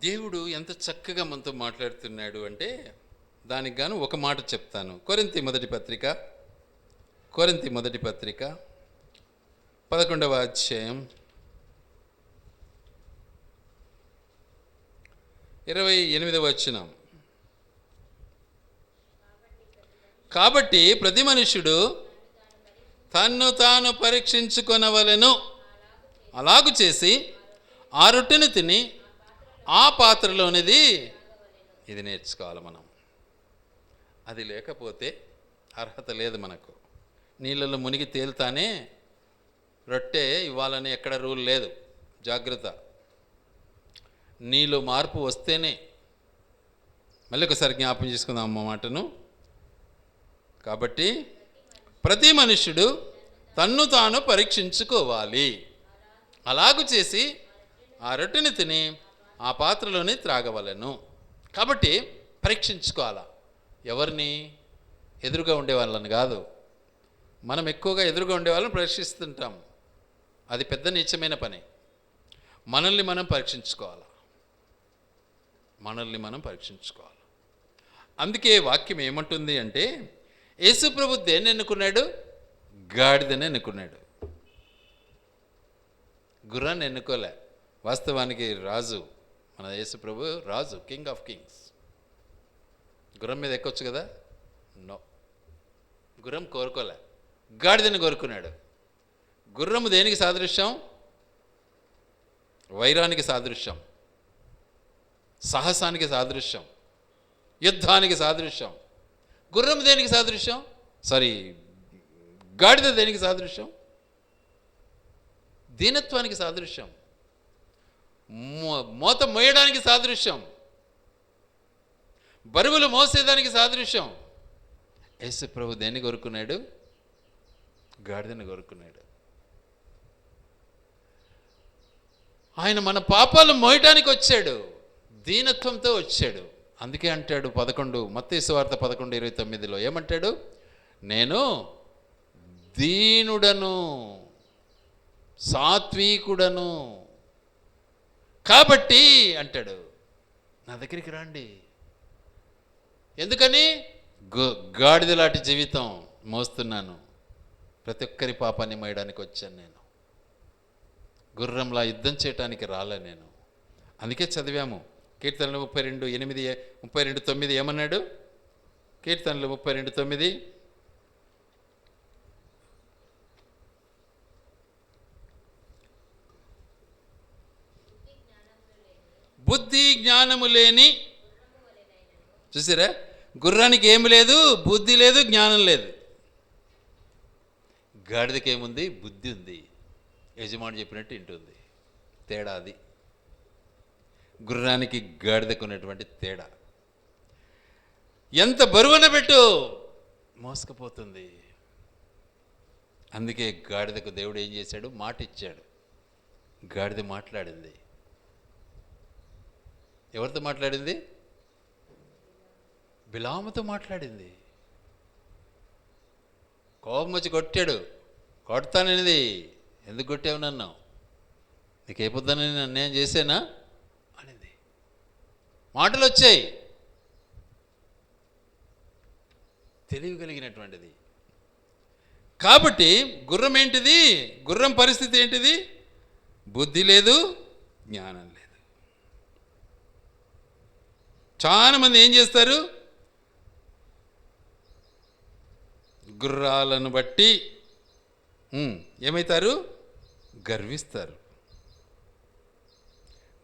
దేవుడు ఎంత చక్కగా మనతో మాట్లాడుతున్నాడు అంటే దానికి గాను ఒక మాట చెప్తాను. కొరింథీ మొదటి పత్రిక 11వ అధ్యాయం 28వ వచనం. కాబట్టి ప్రతి మనుష్యుడు తన్ను తాను పరీక్షించుకొనవలెను, అలాగు చేసి ఆ రొట్టెను తిని ఆ పాత్రలోనిది ఇది నేర్చుకోవాలి మనం. అది లేకపోతే అర్హత లేదు మనకు. నీళ్ళలో మునిగి తేలుతానే రొట్టె ఇవ్వాలని ఎక్కడ రూల్ లేదు. జాగ్రత్త. నీలో మార్పు వస్తేనే. మళ్ళీ ఒకసారి జ్ఞాపకం చేసుకుందాం అమ్మ మాటను. కాబట్టి ప్రతి మనుష్యుడు తన్ను తాను పరీక్షించుకోవాలి, అలాగు చేసి ఆ రొట్టెని తిని ఆ పాత్రలోనే త్రాగవలెను. కాబట్టి పరీక్షించుకోవాలా. ఎవరిని? ఎదురుగా ఉండే వాళ్ళని కాదు. మనం ఎక్కువగా ఎదురుగా ఉండే వాళ్ళని పరీక్షిస్తుంటాం. అది పెద్ద నీచమైన పని. మనల్ని మనం పరీక్షించుకోవాలి. అందుకే వాక్యం ఏమంటుంది అంటే, యేసుప్రభు దేన్ని ఎన్నుకున్నాడు? గాడిదని ఎన్నుకున్నాడు. గుర్రాన్ని ఎన్నుకోలే. వాస్తవానికి రాజు, మన యేసుప్రభు రాజు, కింగ్ ఆఫ్ కింగ్స్. గుర్రం మీద ఎక్కొచ్చు కదా? నో, గుర్రం కోరుకోలే, గాడిదని కోరుకున్నాడు. గుర్రము దేనికి సాదృశ్యం? వైరానికి సాదృశ్యం, సాహసానికి సాదృశ్యం, యుద్ధానికి సాదృశ్యం. గుర్రం దేనికి సాదృశ్యం? గాడిద దేనికి సాదృశ్యం? దీనత్వానికి సాదృశ్యం, మోత మోయడానికి సాదృశ్యం, బరువులు మోసేదానికి సాదృశ్యం. యేసు ప్రభు దేన్ని కోరుకున్నాడు? గాడిదని కోరుకున్నాడు. ఆయన మన పాపాలు మోయటానికి వచ్చాడు, దీనత్వంతో వచ్చాడు. అందుకే అంటాడు మత్తయి సువార్త 11:29 ఏమంటాడు? నేను దీనుడను, సాత్వికుడను కాబట్టి అంటాడు, నా దగ్గరికి రండి. ఎందుకని? గాడిద లాంటి జీవితం మోస్తున్నాను, ప్రతి ఒక్కరి పాపాన్ని మోయడానికి వచ్చాను నేను. గుర్రంలా యుద్ధం చేయటానికి రాలే నేను. అందుకే చదివాము కీర్తనలు 32:9 ఏమన్నాడు? కీర్తనలు 32:9, బుద్ధి జ్ఞానము లేని. చూసారా? గుర్రానికి ఏమి లేదు, బుద్ధి లేదు, జ్ఞానం లేదు. గాడిదకి ఏముంది? బుద్ధి ఉంది. యజమాని చెప్పినట్టు వింటుంది. తేడా అది. గుర్రానికి గాడిదకు ఉన్నటువంటి తేడా. ఎంత బరువున పెట్టు మోసుకుపోతుంది. అందుకే గాడిదకు దేవుడు ఏం చేశాడు? మాట ఇచ్చాడు. గాడిద మాట్లాడింది. ఎవరితో మాట్లాడింది? బిలాముతో మాట్లాడింది. కోపం వచ్చి కొట్టాడు. కొడతాననేది, ఎందుకు కొట్టావు నన్ను? నీకు ఏ పొద్దున నేను అన్యాయం చేశానా అనేది. మాటలు వచ్చాయి. తెలివి కలిగినటువంటిది. కాబట్టి గుర్రం ఏంటిది? గుర్రం పరిస్థితి ఏంటిది? బుద్ధి లేదు, జ్ఞానం లేదు. చాలా మంది ఏం చేస్తారు? గుర్రాలను బట్టి ఏమవుతారు? గర్విస్తారు.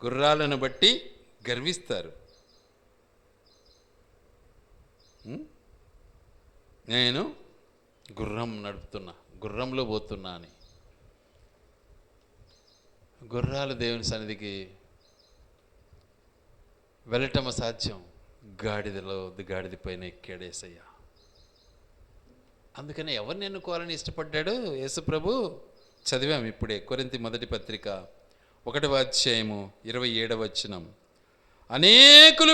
గుర్రాలను బట్టి గర్విస్తారు. నేను గుర్రం నడుపుతున్నా, గుర్రంలో పోతున్నా అని. గుర్రాలు దేవుని సన్నిధికి వెళ్ళటం అసాధ్యం. గాడిద పైన ఎక్కాడు యేసయ్య. అందుకని ఎవరిని ఎన్నుకోవాలని ఇష్టపడ్డాడు యేసు ప్రభు? చదివాము ఇప్పుడే కొరింథీ మొదటి పత్రిక 1వ అధ్యాయము 27వ వచనం. అనేకులు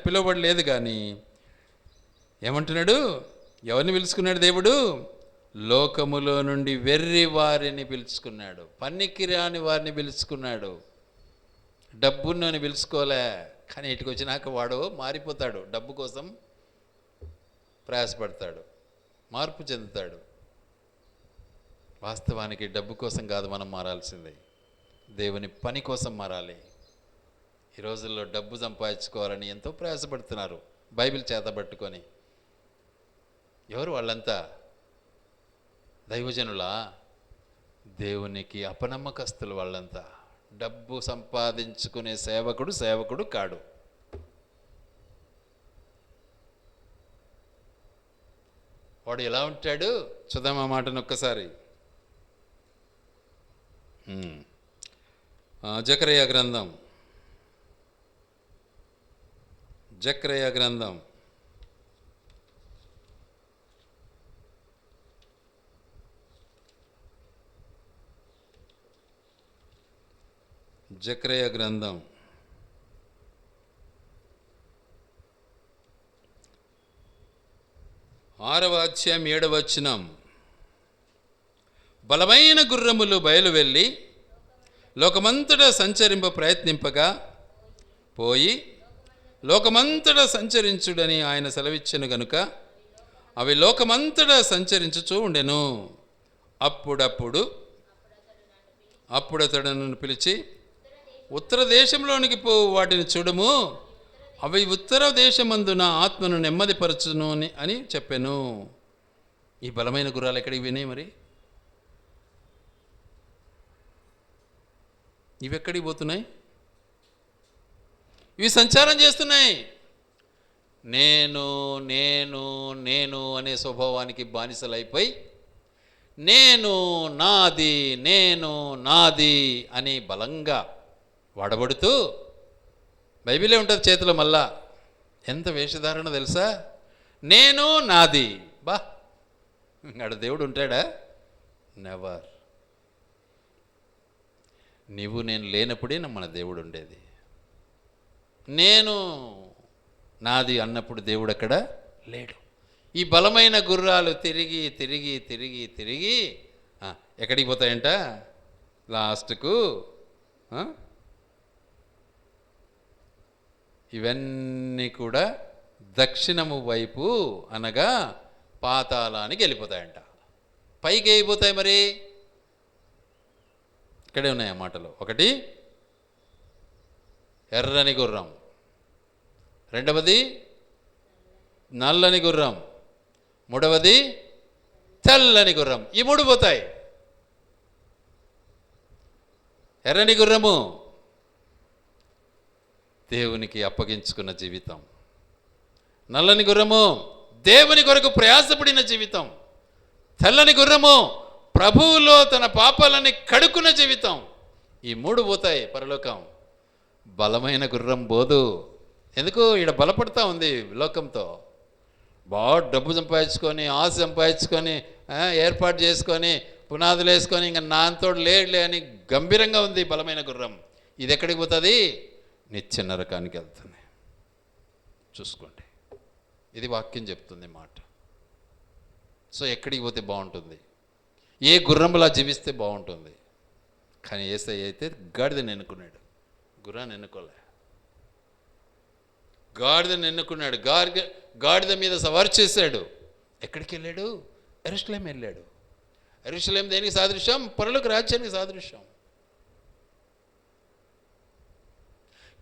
పిలువబడలేదు కానీ ఏమంటున్నాడు? ఎవరిని పిలుచుకున్నాడు దేవుడు? లోకములో నుండి వెర్రి వారిని పిలుచుకున్నాడు, పన్నికిరాని వారిని పిలుచుకున్నాడు. డబ్బును అని పిలుచుకోలే, కానీ ఇటుకు వచ్చినాక వాడు మారిపోతాడు. డబ్బు కోసం ప్రయాసపడతాడు, మార్పు చెందుతాడు. వాస్తవానికి డబ్బు కోసం కాదు మనం మారాల్సింది, దేవుని పని కోసం మారాలి. ఈ రోజుల్లో డబ్బు సంపాదించుకోవాలని ఎంతో ప్రయాసపడుతున్నారు బైబిల్ చేతబట్టుకొని. ఎవరు వాళ్ళంతా? దైవజనులా? దేవునికి అపనమ్మకస్తులు వాళ్ళంతా. డబ్బు సంపాదించుకునే సేవకుడు కాడు. వాడు ఎలా ఉంటాడు చూద్దాం ఆ మాటను ఒక్కసారి. జకరియా గ్రంథం జకరియా గ్రంథం 6వ అధ్యాయం 7వ వచనం. బలమైన గుర్రములు బయలు వెళ్ళి లోకమంతటా సంచరింప ప్రయత్నింపగా పోయి లోకమంతటా సంచరించుడని ఆయన సెలవిచ్చెను గనుక అవి లోకమంతటా సంచరించుచూ ఉండెను. అప్పుడతడు నన్ను పిలిచి, ఉత్తర దేశంలోనికి పోవు వాటిని చూడము, అవి ఉత్తర దేశమందున ఆత్మను నెమ్మదిపరచును అని చెప్పాను. ఈ బలమైన గుర్రాలు ఎక్కడికి వినాయి మరి? ఇవి ఎక్కడికి పోతున్నాయి? ఇవి సంచారం చేస్తున్నాయి. నేను నేను నేను అనే స్వభావానికి బానిసలైపోయి నేను నాది అని బలంగా వాడబడుతూ, బైబిలే ఉంటుంది చేతిలో. మళ్ళా ఎంత వేషధారణ తెలుసా? నేను నాది. బా, ఆడ దేవుడు ఉంటాడా? నెవర్. నీవు నేను లేనప్పుడే మన దేవుడు ఉండేది. నేను నాది అన్నప్పుడు దేవుడు అక్కడ లేడు. ఈ బలమైన గుర్రాలు తిరిగి తిరిగి తిరిగి తిరిగి ఎక్కడికి పోతాయంట? లాస్ట్కు ఇవన్నీ కూడా దక్షిణము వైపు అనగా పాతాళానికి వెళ్ళిపోతాయంట. పైకి అయిపోతాయి. మరి ఇక్కడే ఉన్నాయి ఆ మాటలు. ఒకటి ఎర్రని గుర్రం, రెండవది నల్లని గుర్రం, మూడవది తెల్లని గుర్రం. ఈ మూడు పోతాయి. ఎర్రని గుర్రము దేవునికి అప్పగించుకున్న జీవితం, నల్లని గుర్రము దేవుని కొరకు ప్రయాసపడిన జీవితం, తెల్లని గుర్రము ప్రభువులో తన పాపాలని కడుక్కున్న జీవితం. ఈ మూడు పోతాయి పరలోకం. బలమైన గుర్రం పోదు. ఎందుకు? ఈడ బలపడతా ఉంది లోకంతో. బాగా డబ్బు సంపాదించుకొని, ఆశ సంపాదించుకొని, ఏర్పాటు చేసుకొని, పునాదులు వేసుకొని, ఇంకా నాంతోడు లేడులే అని గంభీరంగా ఉంది బలమైన గుర్రం. ఇది ఎక్కడికి పోతుంది? నిత్య నరకానికి వెళ్తుంది. చూసుకోండి, ఇది వాక్యం చెప్తుంది మాట. సో ఎక్కడికి పోతే బాగుంటుంది? ఏ గుర్రంలా జీవిస్తే బాగుంటుంది? కానీ యేసయ్య అయితే గాడిదని ఎన్నుకున్నాడు, గుర్రాన్ని ఎన్నుకోలే. గాడిదని ఎన్నుకున్నాడు, గాడిద మీద సవారు చేశాడు. ఎక్కడికి వెళ్ళాడు? యెరూషలేం వెళ్ళాడు. యెరూషలేం దేనికి సాదృశ్యం? పరలోక రాజ్యానికి సాదృశ్యం.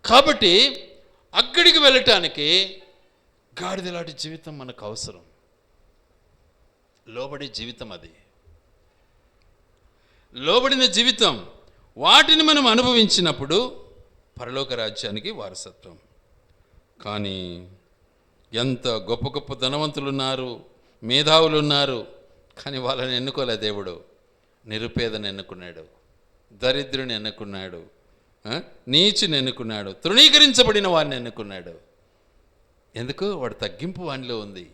కాబట్టి అక్కడికి వెళ్ళటానికి గాడిద లాంటి జీవితం మనకు అవసరం. లోబడి జీవితం, అది లోబడిన జీవితం. వాటిని మనం అనుభవించినప్పుడు పరలోక రాజ్యానికి వారసత్వం. కానీ ఎంత గొప్ప గొప్ప ధనవంతులు ఉన్నారు, మేధావులు ఉన్నారు, కానీ వాళ్ళని ఎన్నుకోలే దేవుడు. నిరుపేదను ఎన్నుకున్నాడు, దరిద్రుని ఎన్నుకున్నాడు, నీచుని ఎన్నుకున్నాడు, తృణీకరించబడిన వాడిని ఎన్నుకున్నాడు. ఎందుకు? వాడు తగ్గింపు వానిలో ఉంది.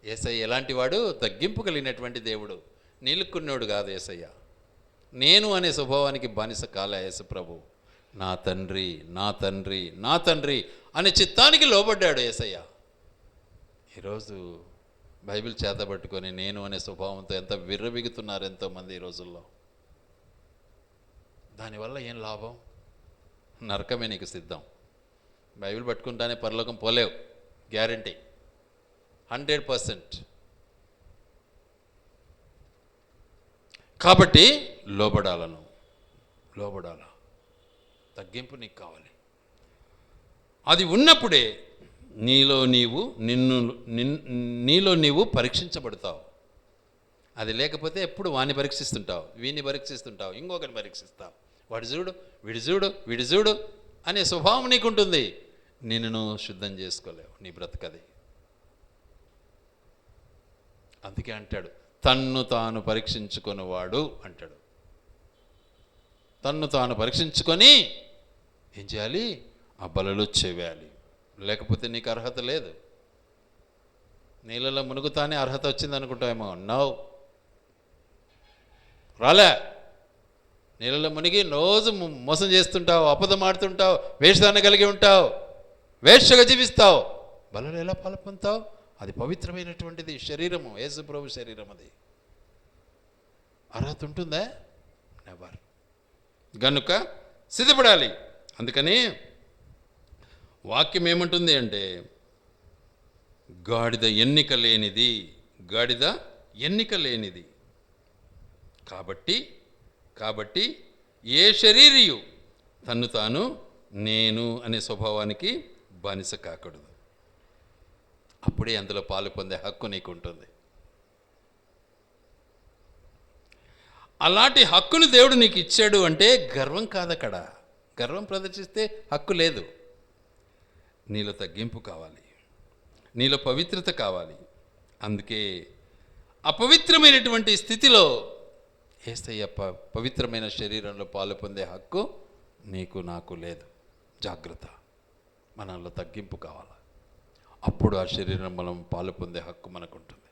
యేసయ్య ఎలాంటి వాడు? తగ్గింపు కలిగినటువంటి దేవుడు. నిలుక్కున్నోడు కాదు యేసయ్య. నేను అనే స్వభావానికి బానిస కాలే యేసు ప్రభు. నా తండ్రి నా తండ్రి నా తండ్రి అనే చిత్తానికి లోబడ్డాడు యేసయ్య. ఈరోజు బైబిల్ చేతబట్టుకొని నేను అనే స్వభావంతో ఎంత విర్రబిగుతున్నారు ఎంతోమంది ఈ రోజుల్లో. దానివల్ల ఏం లాభం? నరకమే నీకు సిద్ధం. బైబిల్ పట్టుకుంటానే పరలోకం పోలేవు, గ్యారంటీ 100%. కాబట్టి లోబడాల, తగ్గింపు నీకు కావాలి. అది ఉన్నప్పుడే నీలో నీవు పరీక్షించబడతావు. అది లేకపోతే ఎప్పుడు వాడిని పరీక్షిస్తుంటావు, వీడిని పరీక్షిస్తుంటావు, ఇంకొకరిని పరీక్షిస్తావు. వాడు చూడు, వీడి చూడు అనే స్వభావం నీకుంటుంది. నిన్ను శుద్ధం చేసుకోలేవు, నీ బ్రతకది. అందుకే అంటాడు, తన్ను తాను పరీక్షించుకొనివాడు అంటాడు. తన్ను తాను పరీక్షించుకొని ఏం చేయాలి? ఆ బలులు చేయాలి. లేకపోతే నీకు అర్హత లేదు. నీళ్ళలో మునుగుతానే అర్హత వచ్చింది అనుకుంటావేమో. నో, రాలే. నీళ్ళలో మునిగి రోజు మోసం చేస్తుంటావు, అబద్ధం ఆడుతుంటావు, వేషధారణ కలిగి ఉంటావు, వేశ్యగా జీవిస్తావు. బలులు ఎలా పాల్పొందుతావు? అది పవిత్రమైనటువంటిది శరీరము, యేసు ప్రభు శరీరం. అది అర్హత ఉంటుందా? నెవర్. గనుక సిద్ధపడాలి. అందుకని వాక్యం ఏమంటుంది అంటే, గాడిద ఎన్నిక లేనిది. కాబట్టి ఏ శరీరియు తన్ను తాను నేను అనే స్వభావానికి బానిస కాకూడదు. అప్పుడే అందులో పాలు పొందే హక్కు నీకు ఉంటుంది. అలాంటి హక్కును దేవుడు నీకు ఇచ్చాడు అంటే గర్వం కాదక్కడ. గర్వం ప్రదర్శిస్తే హక్కు లేదు. నీలో తగ్గింపు కావాలి, నీలో పవిత్రత కావాలి. అందుకే అపవిత్రమైనటువంటి స్థితిలో యేసయ్య పవిత్రమైన శరీరంలో పాలు పొందే హక్కు నీకు నాకు లేదు. జాగ్రత్త, మనలో తగ్గింపు కావాలి. అప్పుడు ఆ శరీరం మనం పాలు పొందే హక్కు మనకు ఉంటుంది.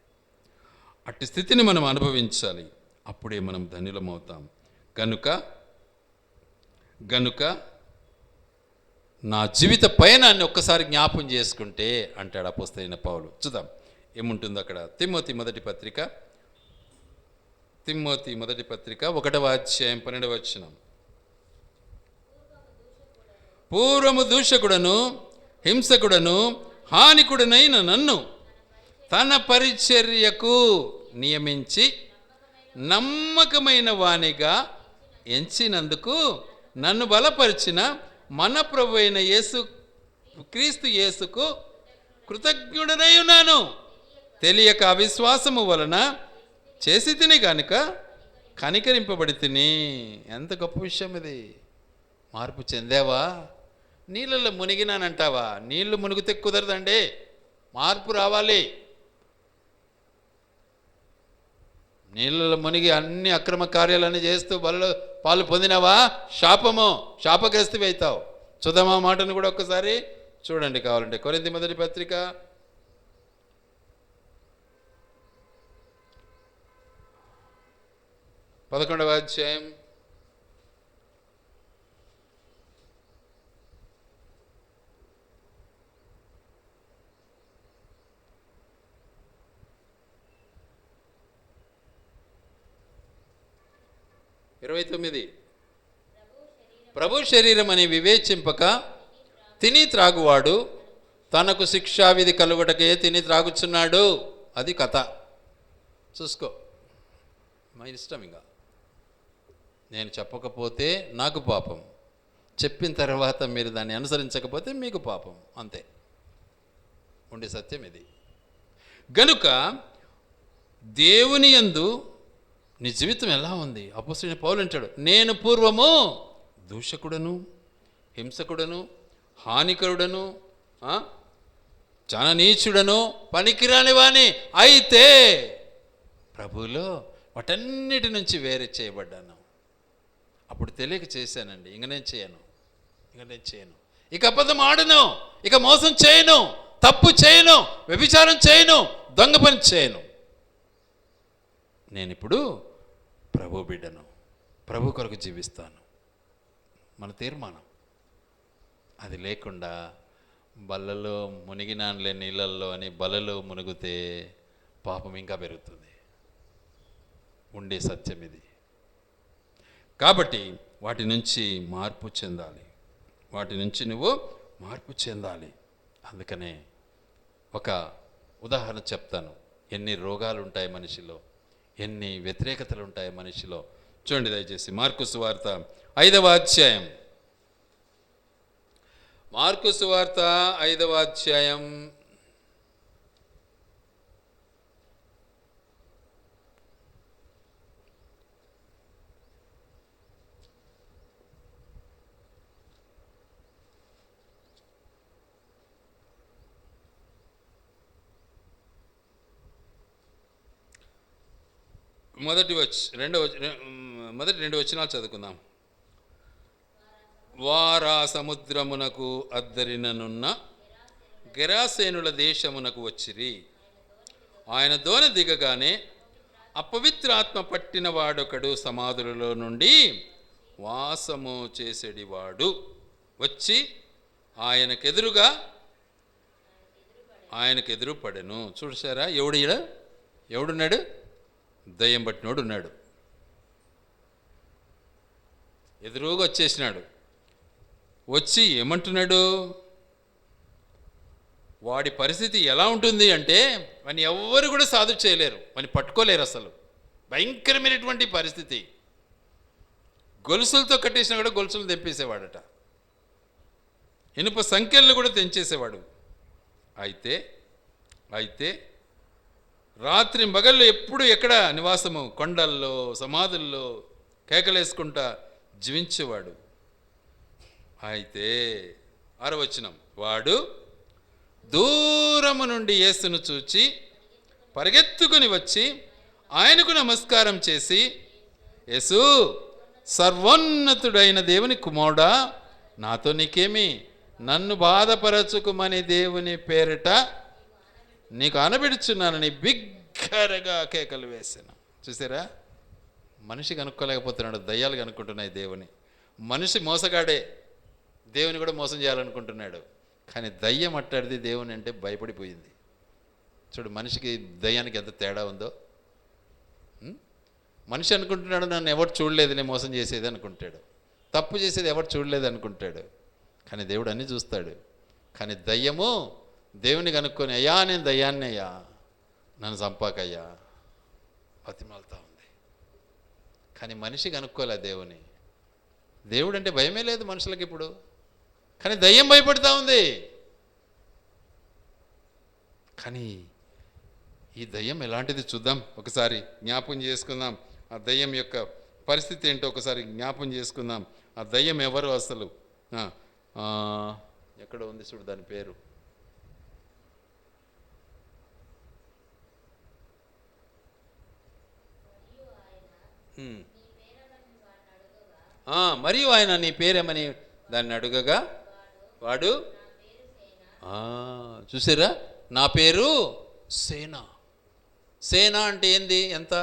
అట్టి స్థితిని మనం అనుభవించాలి. అప్పుడే మనం ధన్యులమవుతాం. గనుక నా జీవిత పయనాన్ని ఒక్కసారి జ్ఞాపం చేసుకుంటే అంటాడు అపోస్తలుడైన పౌలు. చూద్దాం ఏముంటుందో అక్కడ. తిమోతి మొదటి పత్రిక 1వ అధ్యాయం 12వ వచనం. పూర్వము దూషకుడను హింసకుడను హానికుడనైన నన్ను తన పరిచర్యకు నియమించి నమ్మకమైన వానిగా ఎంచినందుకు నన్ను బలపరిచిన మన ప్రభు అయిన క్రీస్తు యేసుకు కృతజ్ఞుడనై ఉన్నాను. తెలియక అవిశ్వాసము వలన చేసి తిని కనుక కనికరింపబడి తిని. ఎంత గొప్ప విషయం ఇది. మార్పు చెందావా? నీళ్ళల్లో మునిగినానంటావా? నీళ్లు మునిగితే కుదరదండి, మార్పు రావాలి. నీళ్ళలో మునిగి అన్ని అక్రమ కార్యాలన్నీ చేస్తూ బలలో పాలు పొందినావా? శాపగ్రస్తి అవుతావు. చూద్దామా మాటను కూడా ఒక్కసారి చూడండి కావాలంటే. కొరింథీ మొదటి పత్రిక 11వ అధ్యాయం 29. ప్రభు శరీరం అని వివేచింపక తిని త్రాగువాడు తనకు శిక్షావిధి కలుగుటకే తిని త్రాగుచున్నాడు. అది కథ. చూసుకో, మా ఇష్టం. ఇంకా నేను చెప్పకపోతే నాకు పాపం, చెప్పిన తర్వాత మీరు దాన్ని అనుసరించకపోతే మీకు పాపం. అంతే ఉండే సత్యం ఇది. గనుక దేవుని యందు నీ జీవితం ఎలా ఉంది? అపోస్తలుడైన పౌలు అంటాడు, నేను పూర్వము దూషకుడను, హింసకుడను, హానికరుడను, చాలా నీచుడను, పనికిరాని వాణ్ణి. అయితే ప్రభువులో వాటన్నిటి నుంచి వేరే చేయబడ్డాను. అప్పుడు తెలియక చేశానండి, ఇంక నేను చేయను, ఇక అబద్ధం ఆడను, ఇక మోసం చేయను, తప్పు చేయను, వ్యభిచారం చేయను, దొంగ పని చేయను. నేను ఇప్పుడు ప్రభు బిడ్డను, ప్రభు కొరకు జీవిస్తాను. మన తీర్మానం అది లేకుండా బల్లలో మునిగినానులే నీళ్ళల్లో అని బలలో మునిగితే పాపం ఇంకా పెరుగుతుంది. ఉండే సత్యం ఇది. కాబట్టి వాటి నుంచి మార్పు చెందాలి. వాటి నుంచి నువ్వు మార్పు చెందాలి. అందుకనే ఒక ఉదాహరణ చెప్తాను. ఎన్ని రోగాలు ఉంటాయి మనిషిలో, ఎన్ని వ్యతిరేకతలు ఉంటాయి మనిషిలో. చూడండి దయచేసి మార్కు సువార్త 5వ అధ్యాయం. మార్కు సువార్త 5వ అధ్యాయం మొదటి రెండు వచనాలు చదువుకుందాం. వారా సముద్రమునకు అద్దరిననున్న గెరాసేనుల దేశమునకు వచ్చిరి. ఆయన దోణ దిగగానే అపవిత్రాత్మ పట్టిన వాడొకడు సమాధులలో నుండి వాసము చేసేడివాడు వచ్చి ఆయనకెదురు పడెను. చూసారా, ఎవడున్నాడు? దయ్యం పట్టినోడు ఉన్నాడు. ఎదురుగా వచ్చేసినాడు. వచ్చి ఏమంటున్నాడు? వాడి పరిస్థితి ఎలా ఉంటుంది అంటే వాని ఎవ్వరు కూడా సాధు చేయలేరు, వాని పట్టుకోలేరు. అసలు భయంకరమైనటువంటి పరిస్థితి. గొలుసులతో కట్టేసినా కూడా గొలుసులు తెంపేసేవాడట, ఇనుప సంఖ్యలను కూడా తెంచేసేవాడు. అయితే రాత్రి మగళ్ళు ఎప్పుడు ఎక్కడ నివాసము? కొండల్లో, సమాధుల్లో కేకలేసుకుంటా జీవించేవాడు. అయితే 6వ వచనం, వాడు దూరము నుండి యేసును చూచి పరిగెత్తుకుని వచ్చి ఆయనకు నమస్కారం చేసి, యేసు, సర్వోన్నతుడైన దేవుని కుమారుడా, నాతో నీకేమి? నన్ను బాధపరచుకుమని దేవుని పేరిట నీకు ఆనబెడుచున్నానని బిగ్గరగా కేకలు వేసాను. చూసారా, మనిషి కనుక్కోలేకపోతున్నాడు, దయ్యాలు కనుక్కుంటున్నాయి దేవుని. మనిషి మోసగాడే, దేవుని కూడా మోసం చేయాలనుకుంటున్నాడు. కానీ దయ్యం అట్టాడిది దేవుని అంటే భయపడిపోయింది. చూడు, మనిషికి దయ్యానికి ఎంత తేడా ఉందో. మనిషి అనుకుంటున్నాడు నన్ను ఎవరు చూడలేదు, నేను మోసం చేసేది అనుకుంటాడు, తప్పు చేసేది ఎవరు చూడలేదు అనుకుంటాడు. కానీ దేవుడు అన్నీ చూస్తాడు. కానీ దయ్యము దేవుని కనుక్కొని, అయ్యా నేను దయ్యాన్ని, అయ్యా నన్ను చంపాకయ్యా బతిమాలుతా ఉంది. కానీ మనిషి కనుక్కోలే దేవుని. దేవుడు అంటే భయమే లేదు మనుషులకి ఇప్పుడు, కానీ దయ్యం భయపడుతూ ఉంది. కానీ ఈ దయ్యం ఎలాంటిది చూద్దాం, ఒకసారి జ్ఞాపకం చేసుకుందాం. ఆ దయ్యం యొక్క పరిస్థితి ఏంటో ఒకసారి జ్ఞాపకం చేసుకుందాం. ఆ దయ్యం ఎవరు అసలు? ఎక్కడ ఉంది చూడు దాని పేరు. మరియు ఆయన నీ పేరేమని దాన్ని అడుగగా వాడు, చూసారా, నా పేరు సేన. సేన అంటే ఏంది? ఎంత?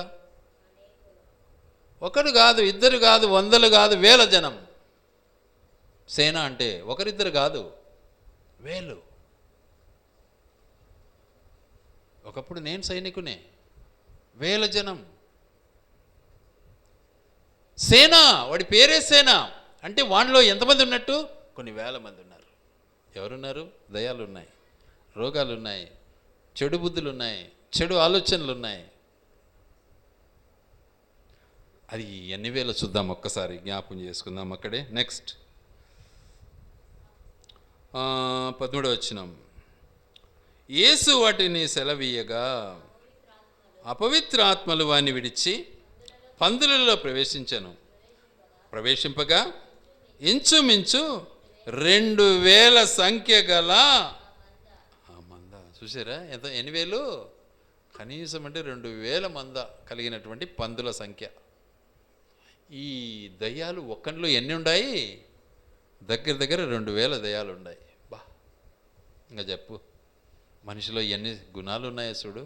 ఒకరు కాదు, ఇద్దరు కాదు, వందలు కాదు, వేల జనం. సేన అంటే ఒకరిద్దరు కాదు, వేలు. ఒకప్పుడు నేను సైనికునే, వేల జనం. సేన, వాడి పేరే సేన. అంటే వాడిలో ఎంతమంది ఉన్నట్టు? కొన్ని వేల మంది ఉన్నారు. ఎవరున్నారు? దయాలు ఉన్నాయి, రోగాలు ఉన్నాయి, చెడు బుద్ధులు ఉన్నాయి, చెడు ఆలోచనలు ఉన్నాయి. అది ఎన్ని వేల చూద్దాం, ఒక్కసారి జ్ఞాపకం చేసుకుందాం. అక్కడే నెక్స్ట్ 13వ వచనం, యేసు వాటిని సెలవీయగా అపవిత్రాత్మలు వాని విడిచి పందులలో ప్రవేశింపగా ఇంచుమించు 2000 సంఖ్య గల మంద. చూసారా ఎంత? ఎన్ని వేలు? కనీసం అంటే 2000 మంద కలిగినటువంటి పందుల సంఖ్య. ఈ దయ్యాలు ఒక్కనిలో ఎన్ని ఉన్నాయి? దగ్గర 2000 దయ్యాలు ఉన్నాయి. బా, ఇంకా చెప్పు, మనిషిలో ఎన్ని గుణాలు ఉన్నాయో చూడు,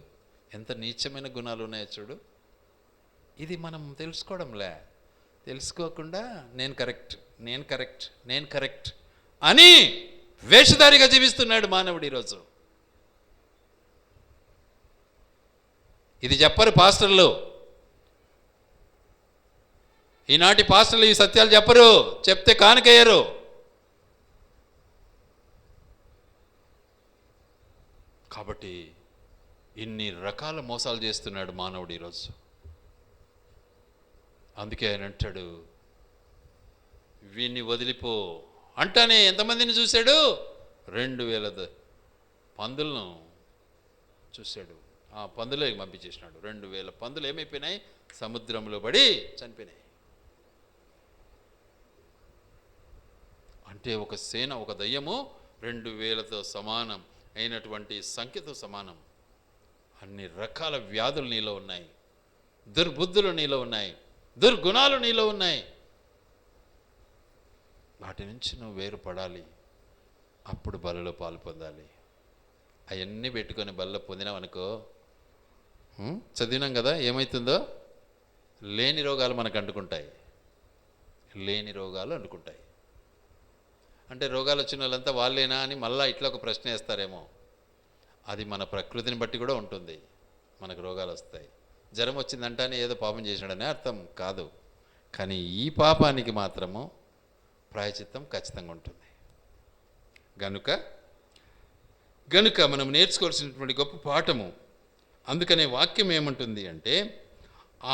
ఎంత నీచమైన గుణాలు ఉన్నాయో చూడు. ఇది మనం తెలుసుకోకుండా నేను కరెక్ట్ అని వేషధారిగా జీవిస్తున్నాడు మానవుడు ఈరోజు. ఇది చెప్పరు పాస్టర్లు. ఈనాటి పాస్టర్లు ఈ సత్యాలు చెప్పరు, చెప్తే కానుకయ్యరు. కాబట్టి ఇన్ని రకాల మోసాలు చేస్తున్నాడు మానవుడు ఈరోజు. అందుకే ఆయన అంటాడు, వీణ్ణి వదిలిపో అంటానే ఎంతమందిని చూశాడు? 2000 పందులను చూశాడు. ఆ పందులకి పంపించేసినాడు. 2000 పందులు ఏమైపోయినాయి? సముద్రంలో పడి చనిపోయినాయి. అంటే ఒక సేన, ఒక దయ్యము 2000తో సమానం అయినటువంటి సంఖ్యతో సమానం. అన్ని రకాల వ్యాధులు నీలో ఉన్నాయి, దుర్బుద్ధులు నీలో ఉన్నాయి, దుర్గుణాలు నీలో ఉన్నాయి. వాటి నుంచి నువ్వు వేరుపడాలి. అప్పుడు బలలో పాలు పొందాలి. అవన్నీ పెట్టుకొని బలలో పొందినావనుకో, చదివినాం కదా ఏమవుతుందో, లేని రోగాలు మనకు అంటుకుంటాయి. లేని రోగాలు అంటుకుంటాయి. అంటే రోగాలు వచ్చిన వాళ్ళంతా వాళ్ళేనా అని మళ్ళీ ఇట్లా ఒక ప్రశ్న వేస్తారేమో. అది మన ప్రకృతిని బట్టి కూడా ఉంటుంది. మనకు రోగాలు వస్తాయి. జ్వరం వచ్చిందంటానే ఏదో పాపం చేసినాడనే అర్థం కాదు. కానీ ఈ పాపానికి మాత్రము ప్రాయచిత్తం ఖచ్చితంగా ఉంటుంది. గనుక మనం నేర్చుకోవాల్సినటువంటి గొప్ప పాఠము. అందుకనే వాక్యం ఏమంటుంది అంటే,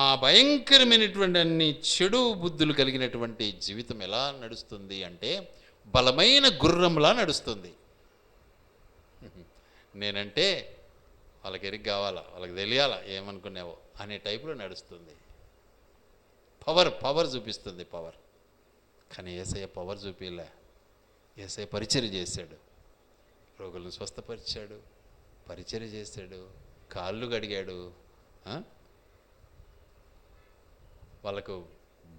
ఆ భయంకరమైనటువంటి అన్ని చెడు బుద్ధులు కలిగినటువంటి జీవితం ఎలా నడుస్తుంది అంటే, బలమైన గుర్రంలా నడుస్తుంది. నేనంటే వాళ్ళకి ఎరిగి కావాలా, వాళ్ళకి తెలియాలా ఏమనుకున్నావో అనే టైపులో నడుస్తుంది. పవర్ చూపిస్తుంది, పవర్. కానీ యేసయ్య పవర్ చూపిలే. యేసయ్య పరిచర్య చేశాడు, రోగులను స్వస్థపరిచాడు, పరిచర్య చేశాడు, కాళ్ళు కడిగాడు, వాళ్ళకు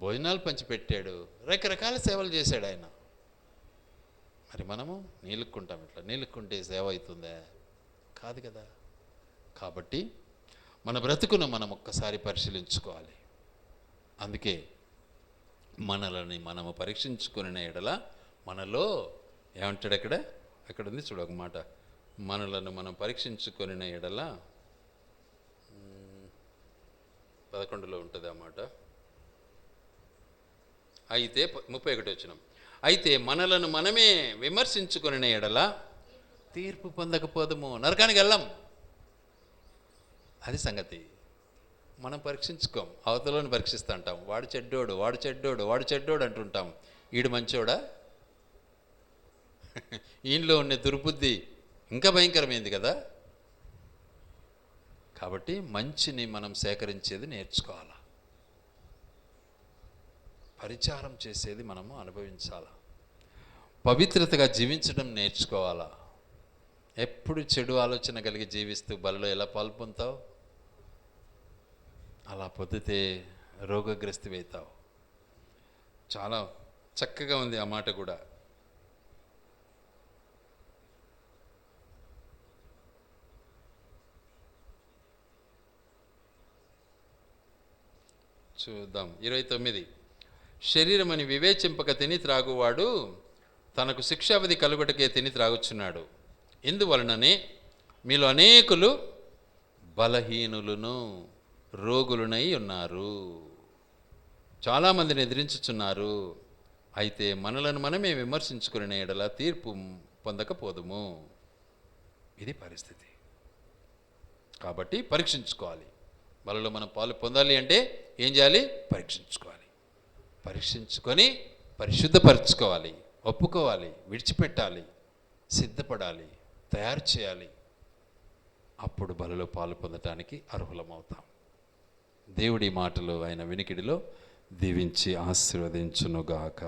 భోజనాలు పంచిపెట్టాడు, రకరకాల సేవలు చేశాడు ఆయన. మరి మనము నీలుక్కుంటాం. ఇట్లా నీలుక్కుంటే సేవ అవుతుందా? కాదు కదా. కాబట్టి మన బ్రతుకును మనం ఒక్కసారి పరిశీలించుకోవాలి. అందుకే మనల్ని మనము పరీక్షించుకునే ఎడల మనలో ఏమంటాడు అక్కడ ఉంది చూడు ఒక మాట, మనలను మనం పరీక్షించుకునే ఎడల 11లో ఉంటుంది ఆ మాట. అయితే 31 వచనం, అయితే మనలను మనమే విమర్శించుకునే ఎడల తీర్పు పొందకపోదుము, నరకానికి వెళ్ళాం. అది సంగతి. మనం పరీక్షించుకోం, అవతలని పరీక్షిస్తూ అంటాం. వాడు చెడ్డోడు, వాడు చెడ్డోడు, వాడు చెడ్డోడు అంటుంటాం. ఈడు మంచోడా? ఈయనలో ఉండే దుర్బుద్ధి ఇంకా భయంకరమైంది కదా. కాబట్టి మంచిని మనం సేకరించేది నేర్చుకోవాలి, పరిచారం చేసేది మనము అనుభవించాలా, పవిత్రతగా జీవించడం నేర్చుకోవాలా. ఎప్పుడు చెడు ఆలోచన కలిగి జీవిస్తూ బలలో ఎలా పాల్పొందుతావు? అలా పొద్దుతే రోగగ్రస్తువైతావు. చాలా చక్కగా ఉంది ఆ మాట కూడా. చూద్దాం 29. శరీరమని వివేచింపక తిని త్రాగువాడు తనకు శిక్షావధి కలుగుటకే తిని త్రాగుచున్నాడు. ఇందువలననే మీలో అనేకులు బలహీనులను రోగులునై ఉన్నారు, చాలామందిని ఎదిరించుచున్నారు. అయితే మనలను మనమే విమర్శించుకునే ఎడల తీర్పు పొందకపోదుము. ఇది పరిస్థితి. కాబట్టి పరీక్షించుకోవాలి. బలలో మనం పాలు పొందాలి అంటే ఏం చేయాలి? పరీక్షించుకోవాలి. పరీక్షించుకొని పరిశుద్ధపరచుకోవాలి, ఒప్పుకోవాలి, విడిచిపెట్టాలి, సిద్ధపడాలి, తయారు చేయాలి. అప్పుడు బలలో పాలు పొందటానికి అర్హులమవుతాం. దేవుడి మాటలు ఆయన వినికిడిలో దీవించి ఆశీర్వదించునుగాక.